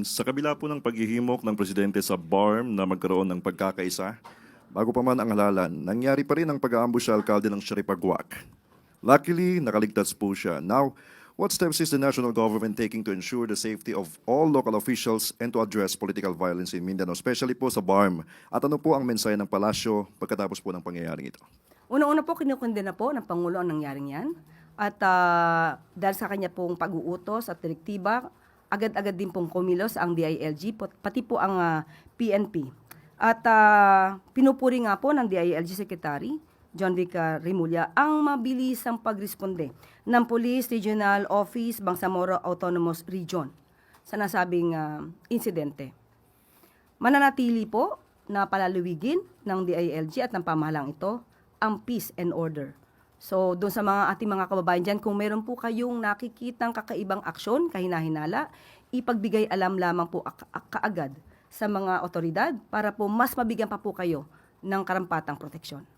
Sa kabila po ng paghihimok ng presidente sa BARM na magkaroon ng pagkakaisa, bago pa man ang halalan, nangyari pa rin ang pag-aambush sa alkalde ng Sharipagwak. Luckily, nakaligtas po siya. Now, what steps is the national government taking to ensure the safety of all local officials and to address political violence in Mindanao, especially po sa BARM? At ano po ang mensahe ng palasyo pagkatapos po ng pangyayaring ito? Una-una po, kinukundena po ng Pangulo ang nangyaring yan. At dahil sa kanya pong pag-uutos at direktiba, agad-agad din pong kumilos ang DILG, pati po ang PNP. At pinupuri nga po ng DILG Secretary, John Vic Remulla, ang mabilisang pagresponde ng Police Regional Office, Bangsamoro Autonomous Region sa nasabing insidente. Mananatili po na palaluwigin ng DILG at ng pamahalang ito ang peace and order. So, doon sa ating mga kababayan dyan, kung meron po kayong nakikitang kakaibang aksyon, kahina-hinala, ipagbigay alam lamang po kaagad sa mga otoridad para po mas mabigyan pa po kayo ng karampatang proteksyon.